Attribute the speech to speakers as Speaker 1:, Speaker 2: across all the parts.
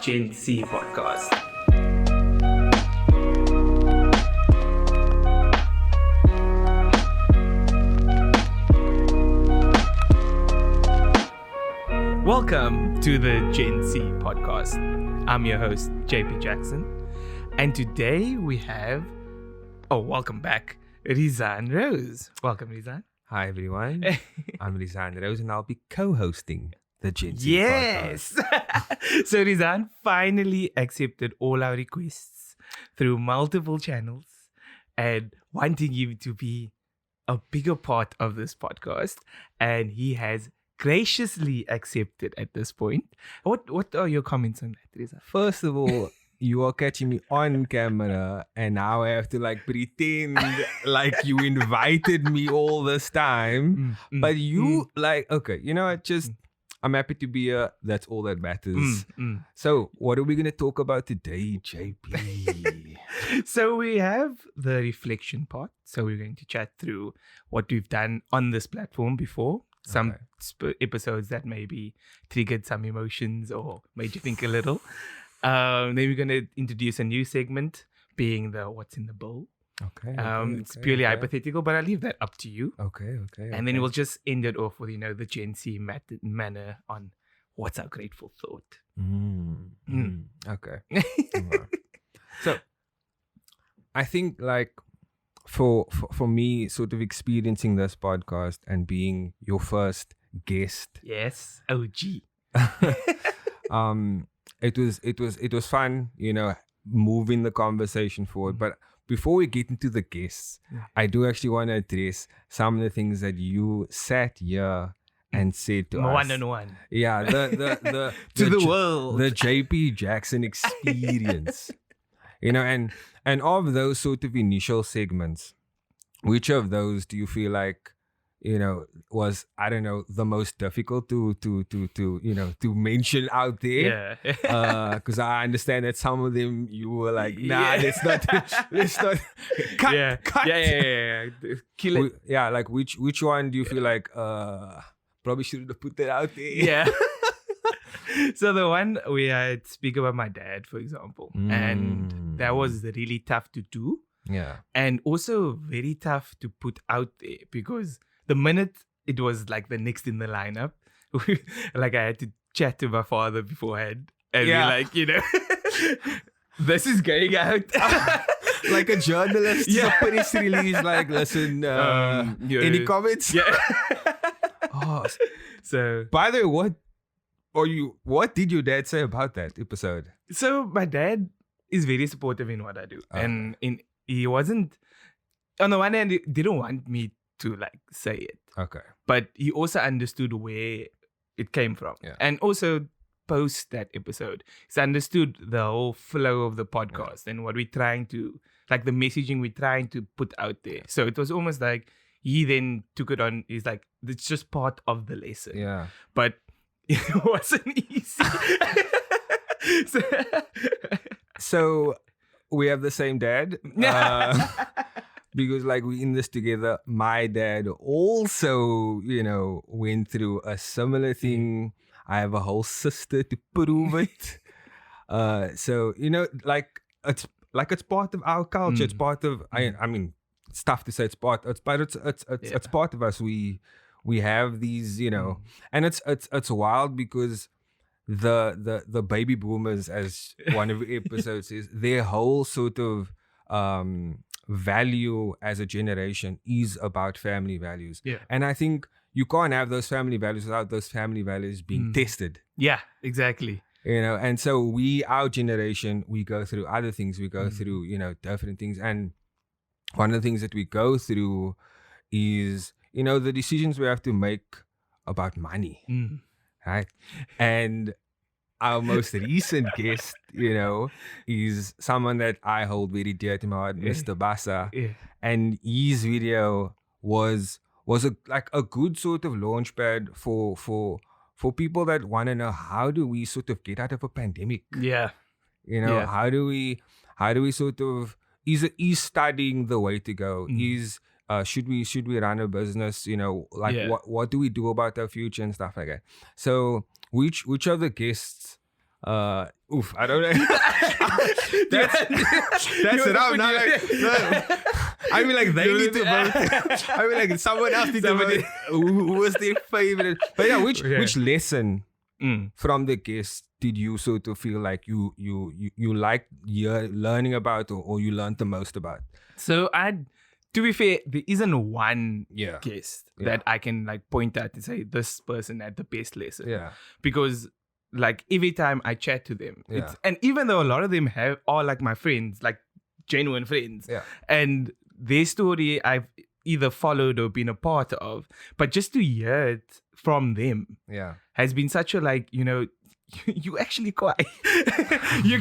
Speaker 1: GenC Podcast. Welcome to the GenC Podcast. I'm your host, JP Jackson. And today we have, welcome back, Rizan Rose. Welcome, Rizan.
Speaker 2: Hi, everyone. I'm Rizan Rose, and I'll be co-hosting the GenC
Speaker 1: Yes!
Speaker 2: Podcast.
Speaker 1: So Rizan finally accepted all our requests through multiple channels and wanting you to be a bigger part of this podcast. And he has graciously accepted at this point. What are your comments on that, Rizan?
Speaker 2: First of all, you are catching me on camera, and now I have to pretend like you invited me all this time. But you okay, you know what? I'm happy to be here. That's all that matters. So, what are we going to talk about today, JP?
Speaker 1: So, we have the reflection part. So, we're going to chat through what we've done on this platform before. Some episodes that maybe triggered some emotions or made you think a little. Then we're going to introduce a new segment, being the What's in the Bowl. It's purely hypothetical, but I'll leave that up to you.
Speaker 2: Okay.
Speaker 1: And then we'll just end it off with, the GenC manner on what's our grateful thought.
Speaker 2: Okay. So, I think for me, sort of experiencing this podcast and being your first guest.
Speaker 1: Yes, OG.
Speaker 2: It was fun, moving the conversation forward. But before we get into the guests, I do actually want to address some of the things that you sat here and said to us.
Speaker 1: One-on-one.
Speaker 2: Yeah, the
Speaker 1: to the world.
Speaker 2: The JP Jackson experience. And of those sort of initial segments, which of those do you feel like, was, I don't know, the most difficult to mention out there?
Speaker 1: Yeah.
Speaker 2: Because I understand that some of them you were like, nah, let's not cut. Cut.
Speaker 1: Yeah. Kill it.
Speaker 2: Yeah, which one do you feel like probably shouldn't have put that out there?
Speaker 1: Yeah. So the one where I speak about my dad, for example, and that was really tough to do.
Speaker 2: Yeah.
Speaker 1: And also very tough to put out there because the minute it was the next in the lineup, I had to chat to my father beforehand and be this is going out.
Speaker 2: Like a journalist, a press release, listen, any comments?
Speaker 1: Yeah.
Speaker 2: So, by the way, what did your dad say about that episode?
Speaker 1: So my dad is very supportive in what I do. And he wasn't, on the one hand, he didn't want me to say it.
Speaker 2: Okay.
Speaker 1: But he also understood where it came from. Yeah. And also post that episode, he's understood the whole flow of the podcast and what we're trying to, the messaging we're trying to put out there. So it was almost like he then took it on. He's like, it's just part of the lesson.
Speaker 2: Yeah.
Speaker 1: But it wasn't easy.
Speaker 2: So we have the same dad. Because we're in this together. My dad also, went through a similar thing. I have a whole sister to prove it. So, it's part of our culture. It's part of, I mean, it's tough to say it's part of us. We have these, and it's wild because the baby boomers, as one of the episodes says, their whole sort of value as a generation is about family values.
Speaker 1: Yeah.
Speaker 2: And I think you can't have those family values without those family values being tested.
Speaker 1: Yeah, exactly.
Speaker 2: And so our generation, we go through other things. We go through, different things. And one of the things that we go through is, the decisions we have to make about money. Right? And our most recent guest, is someone that I hold very dear to my heart, Mr. Basa.
Speaker 1: Yeah.
Speaker 2: And his video was a good sort of launchpad for people that want to know, how do we sort of get out of a pandemic?
Speaker 1: Yeah.
Speaker 2: How do we sort of, is studying the way to go? Should we run a business? What do we do about our future and stuff like that? So which of the guests I don't know. that's it. I'm not like. No. I mean, like they need to vote. I mean, like someone else needs to vote. Who was their favorite? But yeah, which lesson from the guest did you sort of feel like you liked learning about, or you learned the most about?
Speaker 1: So to be fair, there isn't one guest that I can like point at and say this person had the best lesson.
Speaker 2: Yeah,
Speaker 1: because like every time I chat to them, and even though a lot of them are like my friends, like genuine friends, and their story I've either followed or been a part of, but just to hear it from them has been such a like, you actually quite you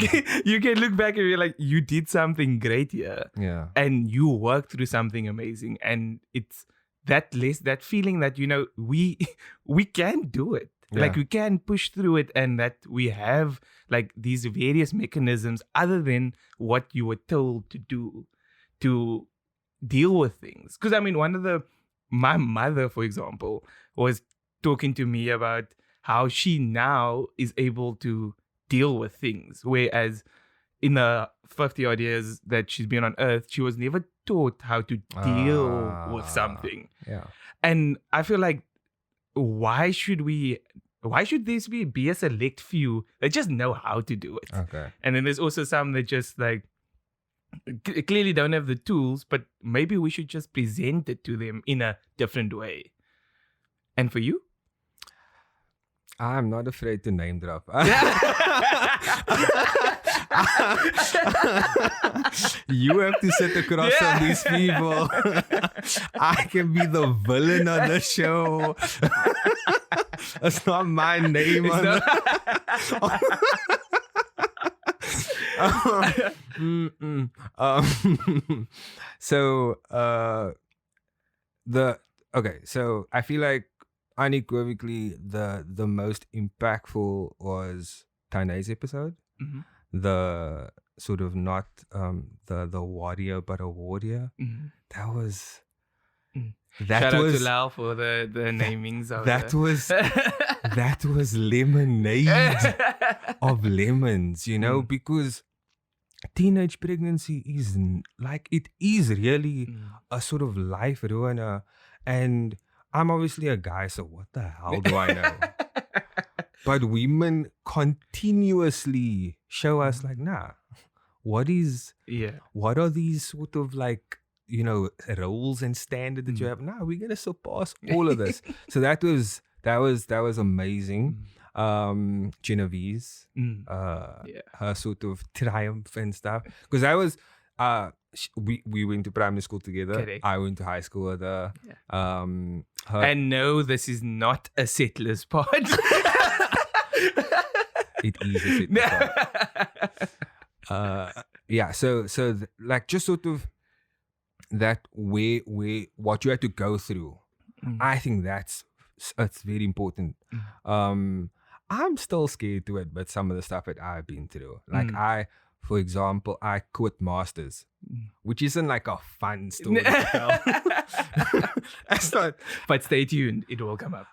Speaker 1: can look back and be like, you did something great here, and you worked through something amazing, and it's that feeling that we can do it. Like we can push through it, and that we have like these various mechanisms other than what you were told to do to deal with things. Because I mean, my mother, for example, was talking to me about how she now is able to deal with things, whereas in the 50 odd years that she's been on Earth, she was never taught how to deal with something. And I feel like, why should this be a select few that just know how to do it?
Speaker 2: Okay.
Speaker 1: And then there's also some that just like clearly don't have the tools, but maybe we should just present it to them in a different way. And for you?
Speaker 2: I'm not afraid to name drop. You have to sit across from these people. I can be the villain on the show. That's not my name on So I feel like unequivocally the most impactful was Tane's episode.
Speaker 1: Mm-hmm.
Speaker 2: The sort of not the warrior but a warrior.
Speaker 1: Mm-hmm.
Speaker 2: That was
Speaker 1: shout out to Lau for the namings of
Speaker 2: that was lemonade of lemons, because teenage pregnancy is like, it is really a sort of life ruiner. And I'm obviously a guy, so what the hell do I know? But women continuously show us like, nah, what are these sort of like, roles and standards that you have? Nah, we're gonna surpass all of this. So that was amazing. Genevieve's her sort of triumph and stuff, because I was we went to primary school together.
Speaker 1: Correct.
Speaker 2: I went to high school with her.
Speaker 1: And no, this is not a settlers pod.
Speaker 2: It is a settlers pod. So like just sort of that way what you had to go through. I think that's very important. I'm still scared to admit some of the stuff that I've been through. Like for example, I quit masters, which isn't like a fun story to tell. That's not.
Speaker 1: But stay tuned, it will come up.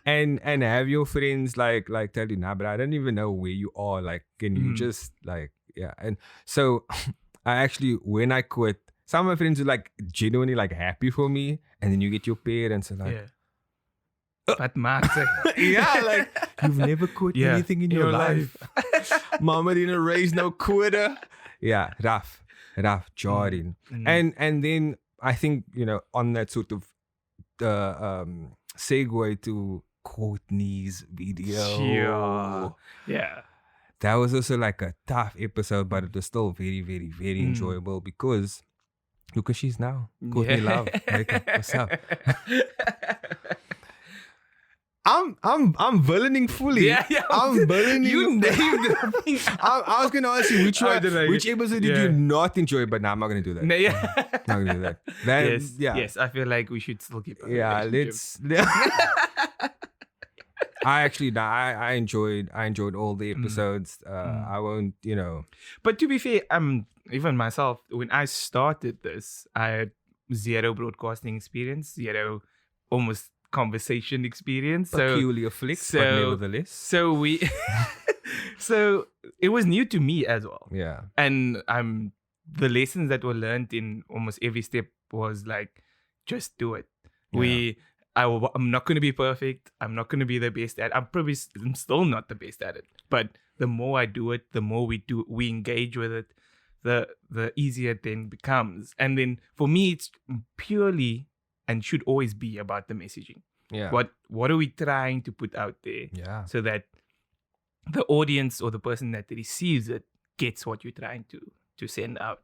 Speaker 2: And have your friends like tell you, nah, but I don't even know where you are. Like, can you just like, And so I actually, when I quit, some of my friends were like genuinely like happy for me, and then you get your parents and like.
Speaker 1: But Max,
Speaker 2: like you've never quit anything in your life. Mama didn't raise no quitter. Yeah, rough Jordan. And then I think, on that sort of segue to Courtney's video.
Speaker 1: Yeah.
Speaker 2: That was also like a tough episode, but it was still very, very, very enjoyable, because look where she's now. Courtney Love. What's up? I'm villaining fully. I'm villaining.
Speaker 1: You named it.
Speaker 2: I was gonna ask you which episode did you not enjoy, but now I'm not gonna do that. Not gonna do that.
Speaker 1: Yes. I feel like we should still keep.
Speaker 2: Let's. I enjoyed all the episodes. I won't,
Speaker 1: But to be fair, even myself, when I started this, I had zero broadcasting experience, almost conversation experience. So
Speaker 2: Peculiar flicks, but nevertheless.
Speaker 1: So we, so it was new to me as well.
Speaker 2: Yeah.
Speaker 1: And the lessons that were learned in almost every step was like, just do it.
Speaker 2: Yeah.
Speaker 1: I'm not going to be perfect. I'm not going to be the best at it. I'm still not the best at it. But the more I do it, the more we engage with it, the easier it then becomes. And then for me, it's purely and should always be about the messaging.
Speaker 2: Yeah.
Speaker 1: What are we trying to put out there?
Speaker 2: Yeah.
Speaker 1: So that the audience or the person that receives it gets what you're trying to send out.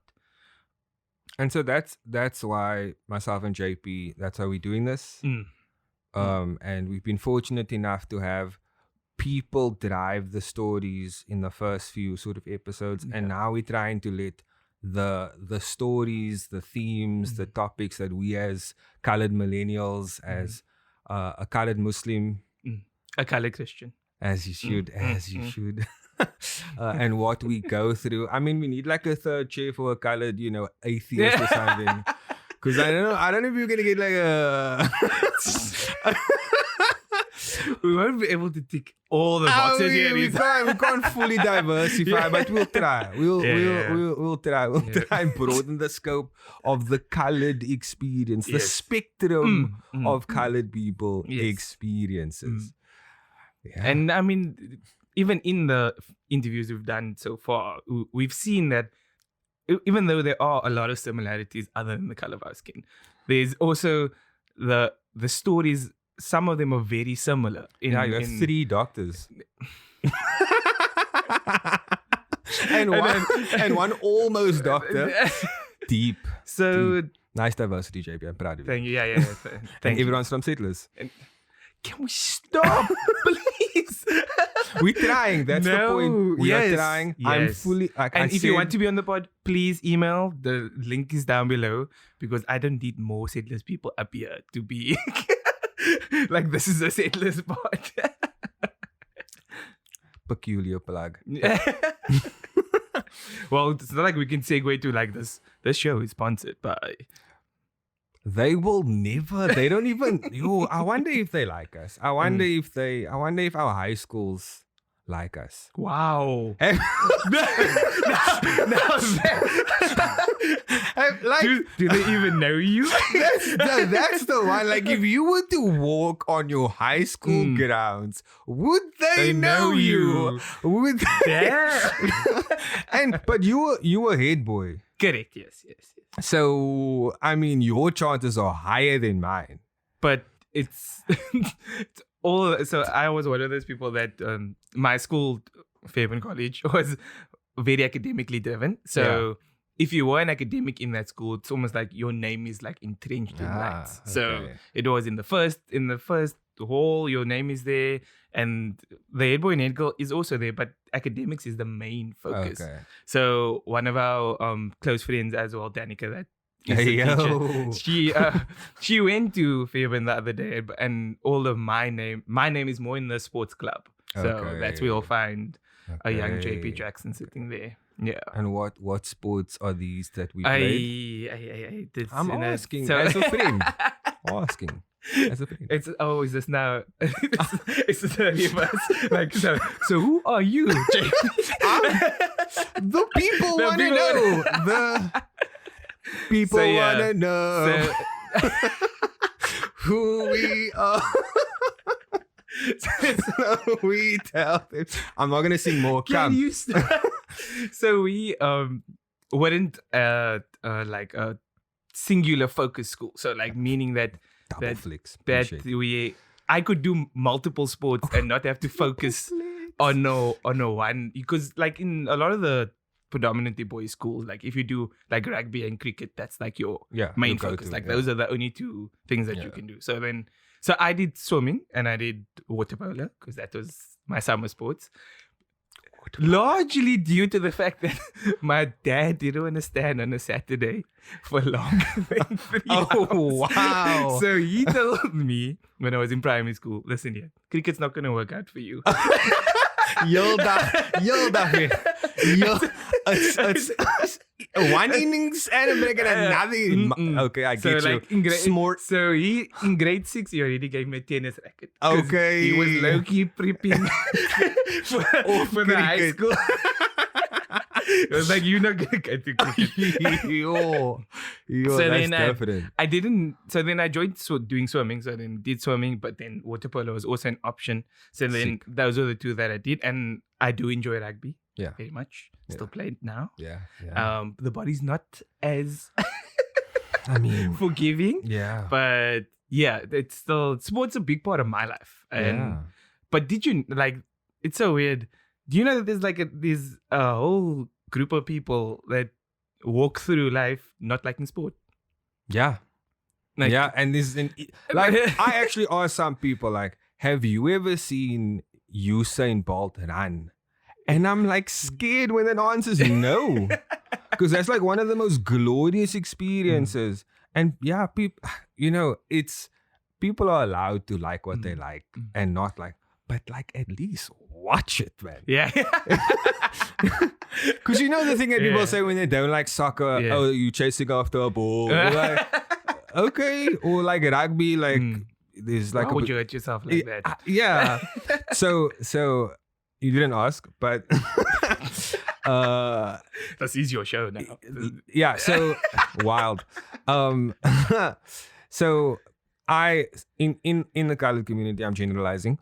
Speaker 2: And so that's why myself and JP, that's how we're doing this. And we've been fortunate enough to have people drive the stories in the first few sort of episodes. And now we're trying to let the stories, the themes, the topics that we as colored millennials, as a colored Muslim,
Speaker 1: a colored Christian,
Speaker 2: as you should. And what we go through. I mean, we need like a third chair for a colored, atheist or something. Because I don't know if you're gonna get like a.
Speaker 1: We won't be able to tick all the boxes here.
Speaker 2: We can't fully diversify, but we'll try. We'll try. We'll try and broaden the scope of the colored experience, the spectrum of colored people experiences. Yeah.
Speaker 1: And I mean, even in the interviews we've done so far, we've seen that even though there are a lot of similarities other than the color of our skin, there's also the stories. Some of them are very similar. You
Speaker 2: have 3 doctors. and one almost doctor. Deep.
Speaker 1: So
Speaker 2: deep. Nice diversity, JP. I'm proud of you.
Speaker 1: Thank you. Yeah.
Speaker 2: Thank you. Everyone's from settlers.
Speaker 1: Can we stop, please?
Speaker 2: We're trying. That's the point. We are trying.
Speaker 1: Yes.
Speaker 2: I'm fully.
Speaker 1: If you want to be on the pod, please email. The link is down below because I don't need more settlers people up here to be like this is a settlers pod.
Speaker 2: Peculiar plug.
Speaker 1: Well, it's not like we can segue to like this. This show is sponsored by.
Speaker 2: They will never. They don't even. I wonder if they like us. I wonder if our high schools like us.
Speaker 1: Wow.
Speaker 2: Like,
Speaker 1: do they even know you?
Speaker 2: That's the one. Like, if you were to walk on your high school grounds, would they know you? Would they? But you were head boy.
Speaker 1: Correct. Yes.
Speaker 2: So, I mean, your chances are higher than mine.
Speaker 1: But it's all. So I was one of those people that my school, Fairbairn College, was very academically driven. So if you were an academic in that school, it's almost like your name is like entrenched in that.
Speaker 2: Okay.
Speaker 1: So it was in the first hall, your name is there. And the head boy and head girl is also there, but academics is the main focus. Okay. So one of our close friends as well, Danica, that is a teacher, she went to Fairbairn the other day, and all of my name is more in the sports club. So that's where you'll find a young JP Jackson sitting there. Yeah.
Speaker 2: And what sports are these that we played? I'm asking as a friend. Asking. As a friend.
Speaker 1: Is this now? It's the 30 of us. Like, so who are you, JP?
Speaker 2: The people want to know. The people want to know who we are. So we tell them. I'm not gonna sing more.
Speaker 1: Can you So we weren't like a singular focus school. So like meaning that I could do multiple sports and not have to focus on no one, because like in a lot of the predominantly boys schools, like if you do like rugby and cricket, that's like your main focus. Like those are the only 2 things that you can do. So I did swimming and I did water polo because that was my summer sports. Largely due to the fact that my dad didn't want to stand on a Saturday for longer than 3 hours.
Speaker 2: Oh, wow.
Speaker 1: So he told me when I was in primary school, listen here, cricket's not going to work out for you.
Speaker 2: one innings and a break and another. Okay, I get
Speaker 1: like
Speaker 2: you.
Speaker 1: So in grade 6, he already gave me a tennis racket.
Speaker 2: Okay.
Speaker 1: He was low-key prepping for the high school. It was like, you're not going to get to cricket.
Speaker 2: yo,
Speaker 1: So
Speaker 2: that's
Speaker 1: then
Speaker 2: definite.
Speaker 1: I didn't. So then I joined doing swimming. So then did swimming, but then water polo was also an option. So then those were the two that I did, and I do enjoy rugby.
Speaker 2: Yeah,
Speaker 1: very much. Still play it now.
Speaker 2: Yeah.
Speaker 1: The body's not as
Speaker 2: I mean,
Speaker 1: forgiving.
Speaker 2: Yeah,
Speaker 1: But yeah, it's still sport's a big part of my life. But did you like? It's so weird. Do you know that there's a whole group of people that walk through life not liking sport?
Speaker 2: Yeah. And this like I actually asked some people like, have you ever seen Usain Bolt run? And I'm like scared when the answer is no. Because that's like one of the most glorious experiences. And yeah, people, it's people are allowed to like what they like and not like, but like at least watch it, man.
Speaker 1: Yeah.
Speaker 2: Because the thing that people say when they don't like soccer, oh, you chasing after a ball. Like, okay. Or like rugby, like there's like
Speaker 1: why would you hurt yourself like that?
Speaker 2: Yeah. So you didn't ask, but
Speaker 1: this is your show now.
Speaker 2: Yeah, so wild. So I in the colored community, I'm generalizing.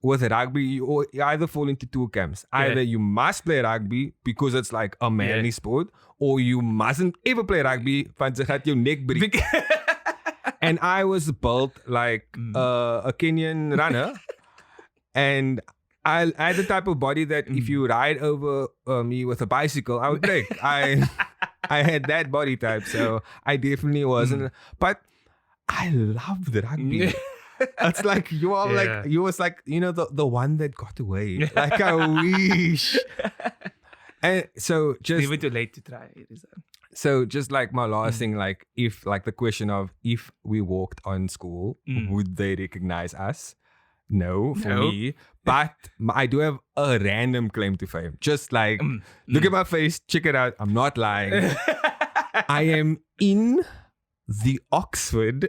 Speaker 2: With rugby, you either fall into two camps. Either you must play rugby because it's like a manly sport, or you mustn't ever play rugby want jy gaat jou nek breek. And I was built like a Kenyan runner, and I had the type of body that if you ride over me with a bicycle, I would break. I had that body type, so I definitely wasn't. But I love the rugby. It's like you are like you was like the one that got away. Like I wish. And so just
Speaker 1: never too late to try it, is it?
Speaker 2: So just like my last thing, like if like the question of if we walked on school, would they recognize us? No, for me. But I do have a random claim to fame. Just like look at my face, check it out. I'm not lying. I am in the Oxford.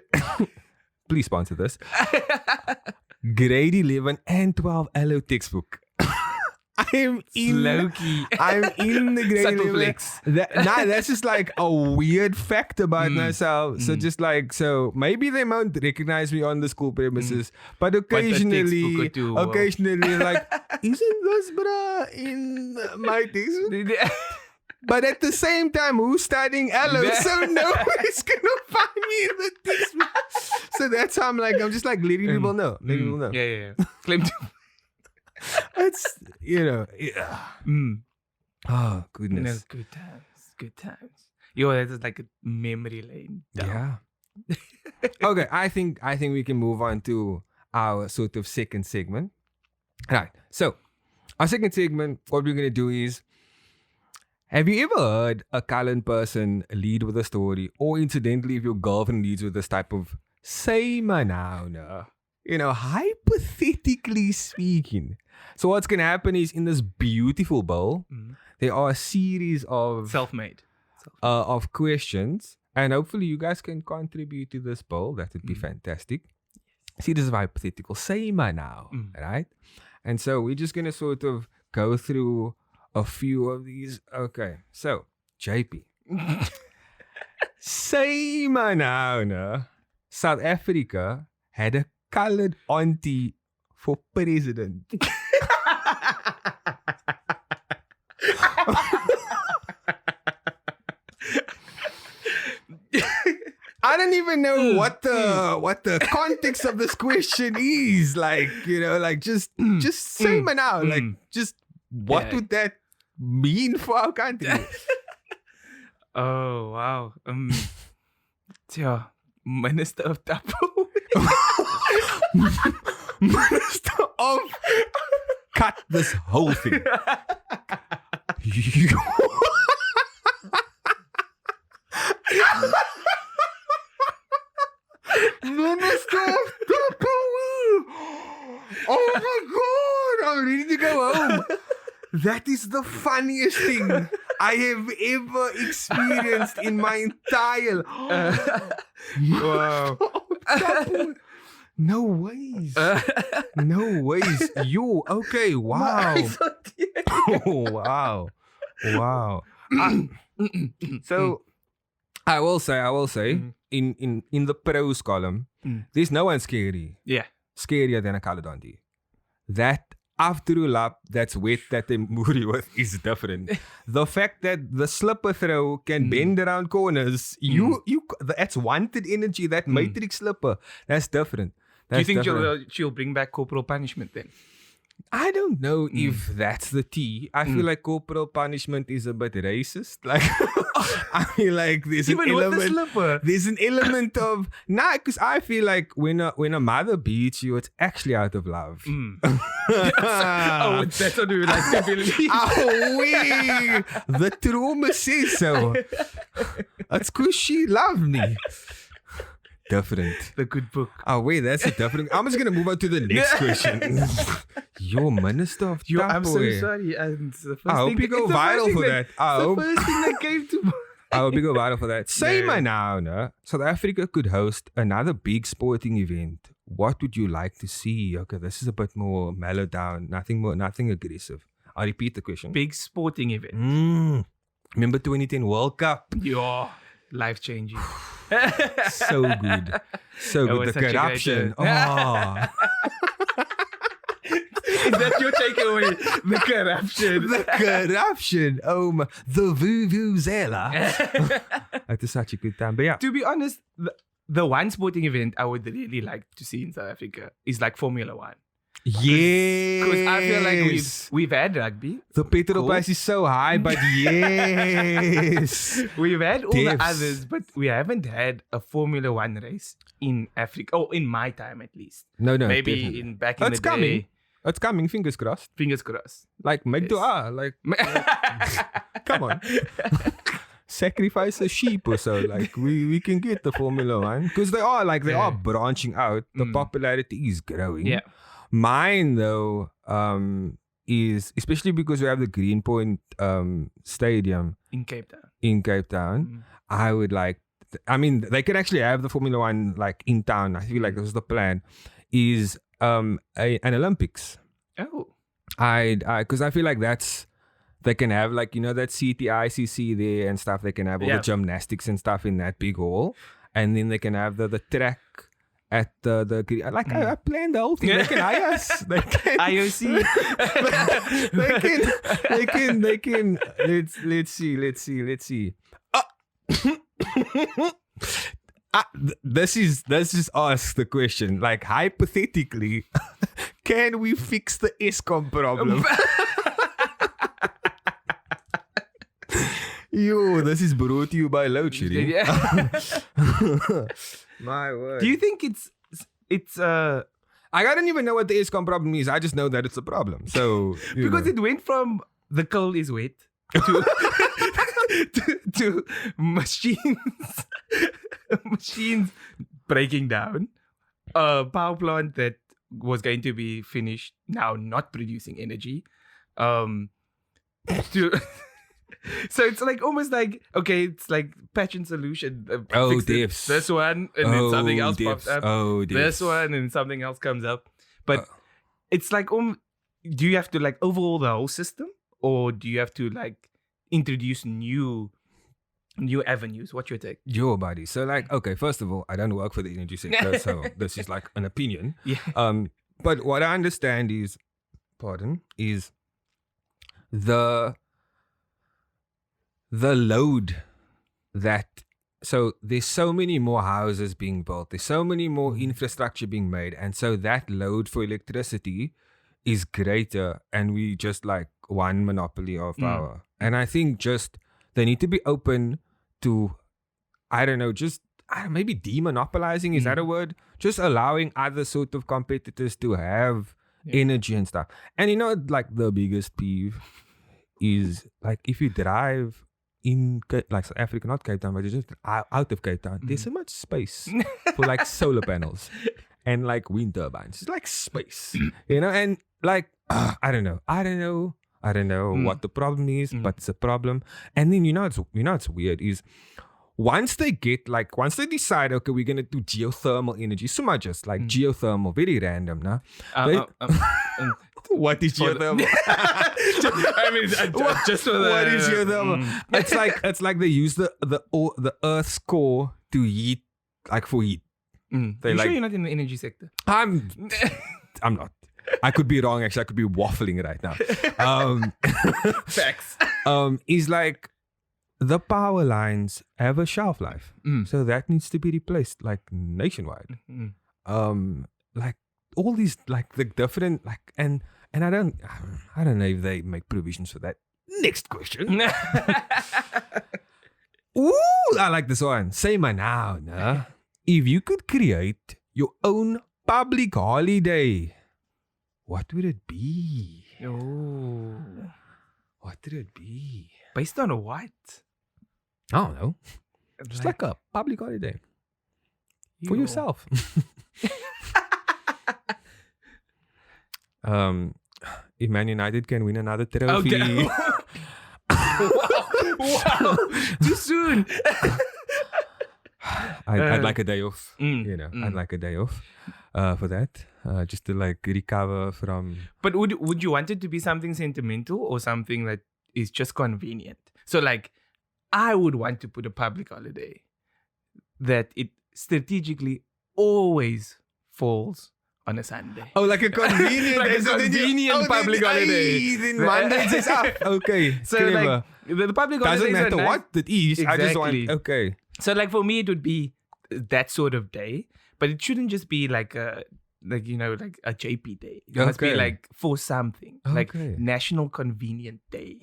Speaker 2: Please sponsor this. Grade 11 and 12 LO textbook. I'm in the grade 11. That's just like a weird fact about myself. So just like, so maybe they won't recognize me on the school premises, but occasionally like, isn't this bruh in my textbook? But at the same time, who's studying LO? So nobody's gonna find me in the textbook. So that's how I'm just like letting people know.
Speaker 1: Yeah. Claim to.
Speaker 2: It's Oh goodness.
Speaker 1: No, good times. Yo, that is like a memory lane.
Speaker 2: Yeah. Okay, I think we can move on to our sort of second segment. Right. So our second segment, what we're gonna do is, have you ever heard a colored person lead with a story, or incidentally, if your girlfriend leads with this type of say now, hypothetically speaking. So what's going to happen is in this beautiful bowl, there are a series of
Speaker 1: self-made
Speaker 2: of questions, and hopefully you guys can contribute to this bowl. That would be fantastic. See, this is hypothetical. Say now, right? And so we're just going to sort of go through a few of these. Okay, so JP. Say now, South Africa had a colored auntie for president. I don't even know what the context of this question is. Like, just say now. Like, just what would that mean for our country?
Speaker 1: Oh wow. Minister of Tapo.
Speaker 2: Minister of cut this whole thing. Minister of Tapo. Oh my God, I'm ready to go home. That is the funniest thing I have ever experienced in my entire. Wow. No ways. No ways. You okay? Wow. Wow. Wow. So I will say, in the pros column, there's no one scary.
Speaker 1: Yeah.
Speaker 2: Scarier than a Caledon. That afterlap that's wet that they moody with is different. The fact that the slipper throw can bend around corners, that's wanted energy, that matrix slipper, that's different.
Speaker 1: Do you think she'll bring back corporal punishment then?
Speaker 2: I don't know if that's the T. I feel like corporal punishment is a bit racist. Like, I feel like there's
Speaker 1: Even
Speaker 2: an
Speaker 1: with
Speaker 2: element.
Speaker 1: the slipper.
Speaker 2: There's an element of because I feel like when a mother beats you, it's actually out of love.
Speaker 1: Oh, that's what we would like to believe.
Speaker 2: The trauma says so. That's because she loved me. Different.
Speaker 1: The good book.
Speaker 2: Oh, wait, that's a different. I'm just going to move on to the next question. Your minister of
Speaker 1: I'm so
Speaker 2: Tupperware.
Speaker 1: sorry. And it's the first
Speaker 2: I hope you go viral for that.
Speaker 1: The first thing that came to mind.
Speaker 2: I hope you go viral for that. Say my now, no? South Africa could host another big sporting event. What would you like to see? Okay, this is a bit more mellowed down. Nothing aggressive. I'll repeat the question.
Speaker 1: Big sporting event.
Speaker 2: Remember 2010 World Cup?
Speaker 1: Yeah. Life changing.
Speaker 2: So good. So good. The corruption. Oh.
Speaker 1: Is that your takeaway? The corruption.
Speaker 2: The corruption. Oh my. The vuvuzela. It is such a good time. But yeah.
Speaker 1: To be honest, the one sporting event I would really like to see in South Africa is like Formula One.
Speaker 2: Yes.
Speaker 1: Because I feel like we've had rugby.
Speaker 2: The petrol price is so high, but yes.
Speaker 1: We've had all the others, but we haven't had a Formula One race in Africa. Oh, in my time at least.
Speaker 2: No.
Speaker 1: Maybe
Speaker 2: definitely.
Speaker 1: back in the day.
Speaker 2: It's coming. Fingers crossed.
Speaker 1: Fingers crossed.
Speaker 2: Like, make dua. Like, come on. Sacrifice a sheep or so. Like, we can get the Formula One. Because they are branching out. The popularity is growing.
Speaker 1: Yeah.
Speaker 2: Mine, though, is, especially because we have the Greenpoint Stadium
Speaker 1: in Cape Town.
Speaker 2: I would like, they could actually have the Formula One like in town. I feel like this is the plan, is an Olympics.
Speaker 1: Oh.
Speaker 2: Because I feel like they can have like, that CTICC there and stuff. They can have all the gymnastics and stuff in that big hall. And then they can have the track at I planned the whole thing. They can hire us. They can
Speaker 1: IOC.
Speaker 2: they can. Let's see. This is ask the question. Like, hypothetically, can we fix the ESCOM problem? Yo, this is brought to you by load shedding.
Speaker 1: Yeah.
Speaker 2: My word.
Speaker 1: Do you think it's
Speaker 2: I don't even know what the ESCOM problem is. I just know that it's a problem. So
Speaker 1: because it went from the coal is wet to machines breaking down, a power plant that was going to be finished now not producing energy, so it's like almost like, okay, it's like patch and solution.
Speaker 2: Diffs.
Speaker 1: This one, and then something else pops up.
Speaker 2: This
Speaker 1: one, and something else comes up. But it's like, do you have to like overhaul the whole system, or do you have to like introduce new avenues? What's your take?
Speaker 2: Your body. So like, okay, first of all, I don't work for the energy sector, so this is like an opinion.
Speaker 1: Yeah.
Speaker 2: But what I understand is the load that, so there's so many more houses being built, there's so many more infrastructure being made, and so that load for electricity is greater, and we just like one monopoly of power. And I think just they need to be open to, maybe demonopolizing, is that a word? Just allowing other sort of competitors to have energy and stuff. And like the biggest peeve is like if you drive in like South Africa, not Cape Town, but just out of Cape Town, there's so much space for like solar panels and like wind turbines. It's like space, and like I don't know. I don't know what the problem is, but it's a problem. And then it's weird is once they decide, okay, we're gonna do geothermal energy, so much just like geothermal, very random, nah? What is geothermal?
Speaker 1: I mean, just for the...
Speaker 2: What is geothermal? It's like they use the Earth's core to heat, like for heat.
Speaker 1: You sure you're not in the energy sector?
Speaker 2: I'm not. I could be wrong. Actually, I could be waffling right now.
Speaker 1: Facts.
Speaker 2: Is like the power lines have a shelf life, so that needs to be replaced, like nationwide. Like all these, like the different, like and I don't know if they make provisions for that. Next question. Ooh, I like this one. Say my now, nah. If you could create your own public holiday, what would it be?
Speaker 1: Oh.
Speaker 2: What would it be?
Speaker 1: Based on what?
Speaker 2: I don't know. Just like a public holiday. For yourself. If Man United can win another trophy.
Speaker 1: Okay. Wow. Too soon.
Speaker 2: I'd like a day off. I'd like a day off for that. Just to like recover from.
Speaker 1: But would you want it to be something sentimental or something that is just convenient? So like, I would want to put a public holiday that it strategically always falls on a Sunday.
Speaker 2: Oh, like a convenient,
Speaker 1: like a convenient public holiday.
Speaker 2: Then Mondays is up. Okay,
Speaker 1: so
Speaker 2: clever.
Speaker 1: like the public holiday
Speaker 2: doesn't matter what it is.
Speaker 1: Exactly.
Speaker 2: I just want okay.
Speaker 1: So like for me, it would be that sort of day, but it shouldn't just be like a JP day. It must be like for something, like National Convenient Day.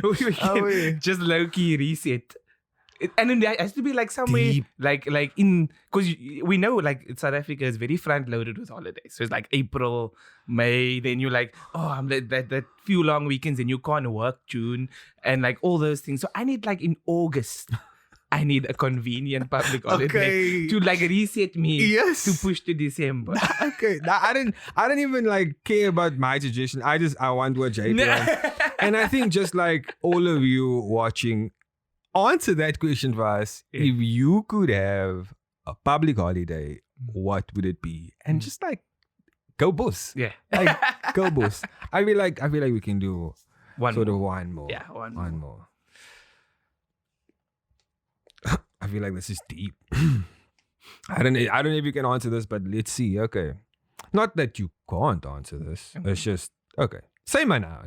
Speaker 1: We can just low key reset. And then it has to be like somewhere like in, because we know like South Africa is very front loaded with holidays. So it's like April, May, then you're like, oh, I'm that few long weekends and you can't work June and like all those things. So I need like in August, I need a convenient public holiday to like reset me to push to December.
Speaker 2: Okay. Now, I don't even like care about my suggestion. I want what JP wants. And I think just like all of you watching, answer that question for us. If you could have a public holiday, what would it be? And just like go boss.
Speaker 1: Yeah.
Speaker 2: Like go boss. I feel like we can do one more.
Speaker 1: Yeah, one more.
Speaker 2: I feel like this is deep. I don't know if you can answer this, but let's see. Okay. Not that you can't answer this. It's just okay. Say my now.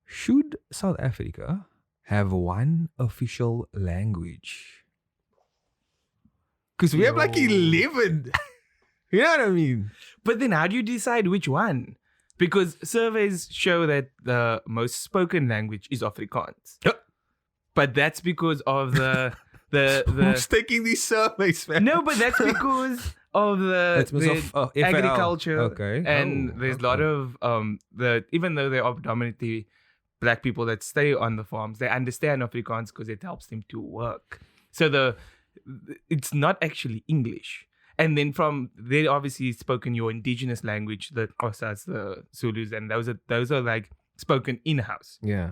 Speaker 2: Should South Africa have one official language? Because we have like 11. You know what I mean?
Speaker 1: But then how do you decide which one? Because surveys show that the most spoken language is Afrikaans. But that's because of the
Speaker 2: Who's taking these surveys, man?
Speaker 1: No, but that's because of the agriculture.
Speaker 2: Okay.
Speaker 1: And there's a lot of even though they are predominantly Black people that stay on the farms, they understand Afrikaans because it helps them to work. So it's not actually English. And then from they obviously spoken your indigenous language, the Xhosas, the Zulus, and those are like spoken in-house.
Speaker 2: Yeah.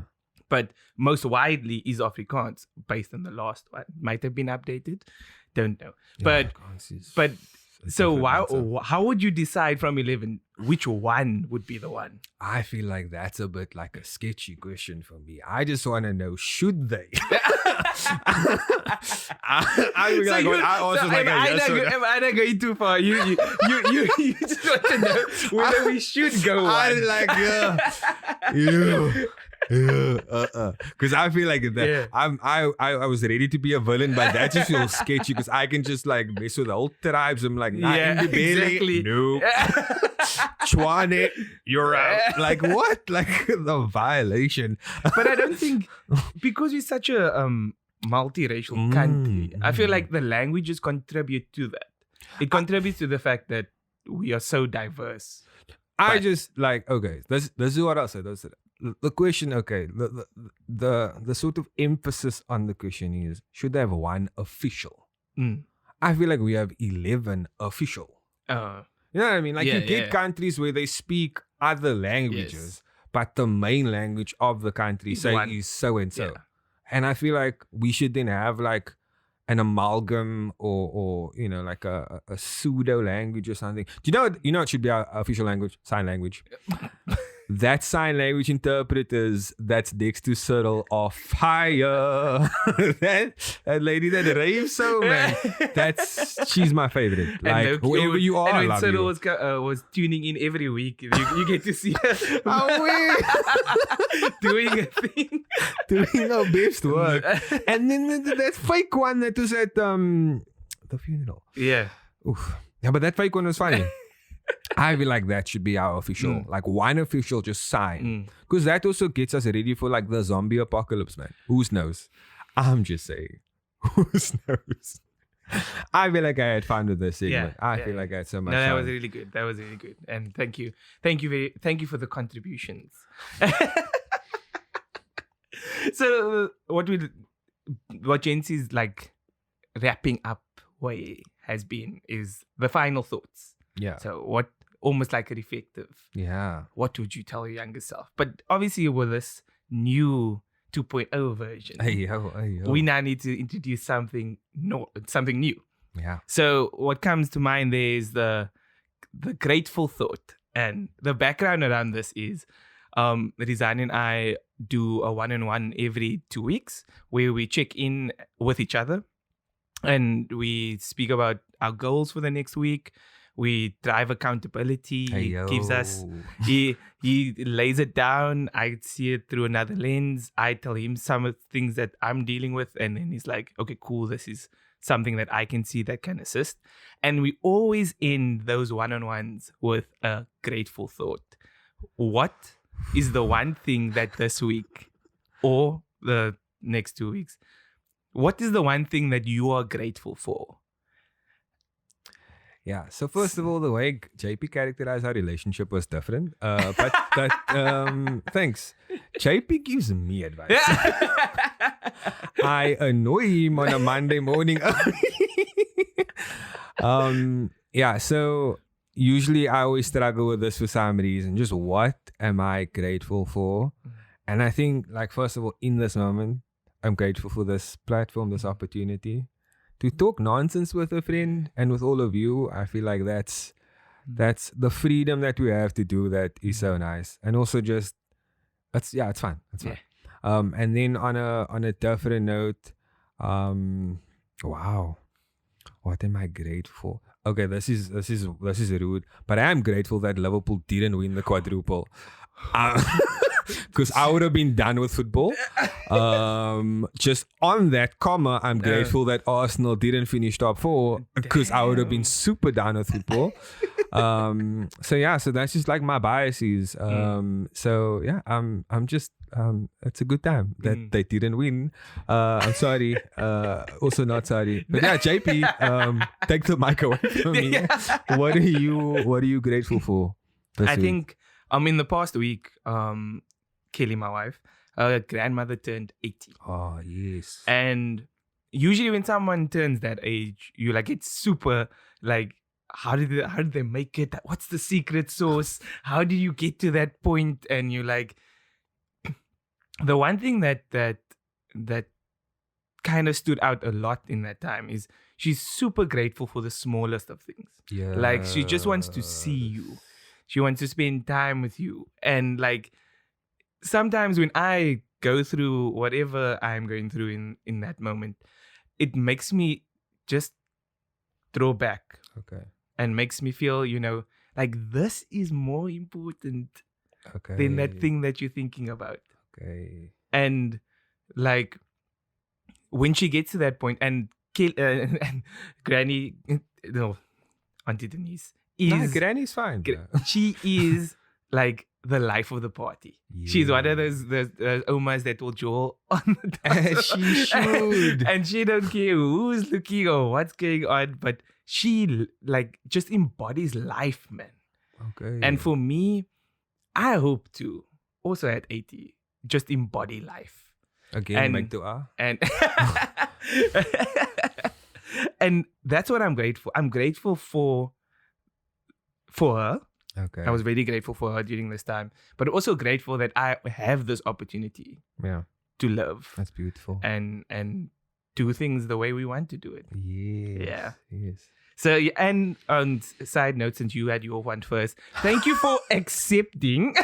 Speaker 1: But most widely is Afrikaans, based on the last one. Might have been updated. Don't know. But so how would you decide from 11 which one would be the one?
Speaker 2: I feel like that's a bit like a sketchy question for me. I just want to know, should they?
Speaker 1: Am I not going too far? You just want to know whether we should go one.
Speaker 2: I'm like, because I feel like that I was ready to be a villain, but that just feels sketchy because I can just like mess with the whole tribes. I'm like, in the belly,
Speaker 1: exactly.
Speaker 2: no. Chwane, you're out. Like what? Like the violation.
Speaker 1: But I don't think, because we're such a multiracial country, I feel like the languages contribute to that. It contributes to the fact that we are so diverse.
Speaker 2: I just like, okay, this is what I'll say. The question, okay, the sort of emphasis on the question is, should they have one official? I feel like we have 11 official. You know what I mean? Like you get countries where they speak other languages, but the main language of the country is so and so.
Speaker 1: Yeah.
Speaker 2: And I feel like we should then have like an amalgam or like a pseudo language or something. Do you know it should be our official language? Sign language. That sign language interpreters that's next to Cyril are fire. that lady that raves so, man. She's my favorite. Like whoever you are,
Speaker 1: and when
Speaker 2: I love
Speaker 1: Cyril
Speaker 2: you.
Speaker 1: was tuning in every week, you get to see her
Speaker 2: Oh,
Speaker 1: doing a thing,
Speaker 2: doing her best work. And then that fake one that was at the funeral.
Speaker 1: Yeah.
Speaker 2: Oof. Yeah, but that fake one was funny. I feel like that should be our official, like one official just sign. Because that also gets us ready for like the zombie apocalypse, man. Who knows? I'm just saying. Who knows? I feel like I had fun with this segment. I feel like I had so much fun.
Speaker 1: That was really good. That was really good. And thank you. Thank you for the contributions. So what GenC's like wrapping up way has been is the final thoughts.
Speaker 2: Yeah.
Speaker 1: So what, almost like a reflective.
Speaker 2: Yeah.
Speaker 1: What would you tell your younger self? But obviously with this new 2.0 version, we now need to introduce something new.
Speaker 2: Yeah.
Speaker 1: So what comes to mind there is the grateful thought. And the background around this is Rizan and I do a one-on-one every 2 weeks where we check in with each other and we speak about our goals for the next week. We drive accountability. He gives us, he lays it down. I see it through another lens. I tell him some of the things that I'm dealing with. And then he's like, okay, cool. This is something that I can see that can assist. And we always end those one-on-ones with a grateful thought. What is the one thing that this week or the next 2 weeks, what is the one thing that you are grateful for?
Speaker 2: Yeah. So first of all, the way JP characterized our relationship was different. But thanks. JP gives me advice. I annoy him on a Monday morning. Yeah. So usually I always struggle with this for some reason. Just what am I grateful for? And I think, like, first of all, in this moment, I'm grateful for this platform, this opportunity to talk nonsense with a friend and with all of you. I feel like that's the freedom that we have to do that is so nice. And also just it's fun. It's fun. And then on a different note, wow. What am I grateful? Okay, this is rude, but I am grateful that Liverpool didn't win the quadruple. Because I would have been done with football. Just on that comma, I'm grateful that Arsenal didn't finish top 4 because I would have been super down with football. So that's just like my biases. So yeah, I'm just it's a good time that they didn't win. I'm sorry. Also not sorry. But yeah, JP, take the mic away from me. What are you grateful for this week?
Speaker 1: Think in the past week, Kelly, my wife, her grandmother turned 80.
Speaker 2: Oh, yes.
Speaker 1: And usually when someone turns that age, you like, it's super like, how did they make it? What's the secret sauce? How do you get to that point? And you like, the one thing that kind of stood out a lot in that time is she's super grateful for the smallest of things.
Speaker 2: Yeah.
Speaker 1: Like she just wants to see you. She wants to spend time with you. And like, sometimes when I go through whatever I'm going through in that moment, it makes me just throw back.
Speaker 2: Okay.
Speaker 1: And makes me feel, like this is more important than that thing that you're thinking about.
Speaker 2: Okay.
Speaker 1: And like when she gets to that point and Granny, no, Auntie Denise is...
Speaker 2: Granny's fine.
Speaker 1: She is like the life of the party. Yeah. She's one of those omas that will jaw on the dance.
Speaker 2: She should.
Speaker 1: And she don't care who's looking or what's going on, but she like just embodies life, man.
Speaker 2: Okay.
Speaker 1: And for me, I hope to also at 80 just embody life.
Speaker 2: Again, make dua.
Speaker 1: And and that's what I'm grateful. I'm grateful for her
Speaker 2: Okay.
Speaker 1: I was very grateful for her during this time, but also grateful that I have this opportunity
Speaker 2: Yeah.
Speaker 1: to love
Speaker 2: That's beautiful.
Speaker 1: and do things the way we want to do it.
Speaker 2: Yes.
Speaker 1: Yeah.
Speaker 2: Yes.
Speaker 1: So, yeah, and on side note, since you had your one first, thank you for accepting.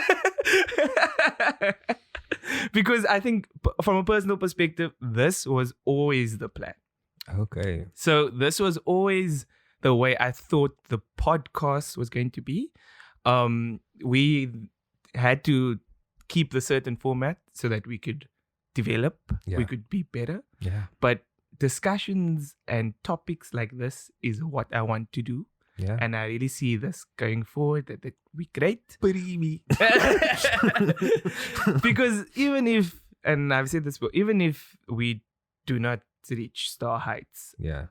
Speaker 1: Because I think from a personal perspective, this was always the plan.
Speaker 2: Okay.
Speaker 1: So this was always the way I thought the podcast was going to be. We had to keep the certain format so that we could develop, we could be better.
Speaker 2: Yeah.
Speaker 1: But discussions and topics like this is what I want to do.
Speaker 2: Yeah.
Speaker 1: And I really see this going forward that it will be great. Because even if, and I've said this before, even if we do not reach star heights,
Speaker 2: Yeah.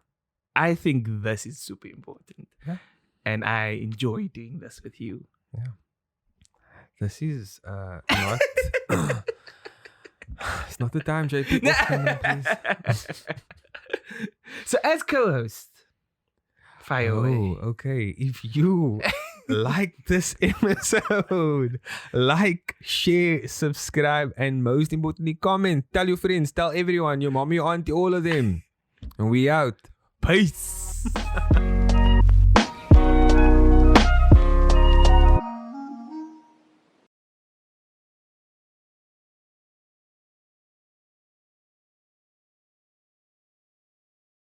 Speaker 1: I think this is super important.
Speaker 2: Yeah.
Speaker 1: And I enjoy doing this with you.
Speaker 2: Yeah. This is not. It's not the time, JP. Off camera, please.
Speaker 1: So as co-host, fire away.
Speaker 2: Okay. If you like this episode, like, share, subscribe, and most importantly, comment. Tell your friends, tell everyone, your mommy, your auntie, all of them. And we out.
Speaker 1: Peace.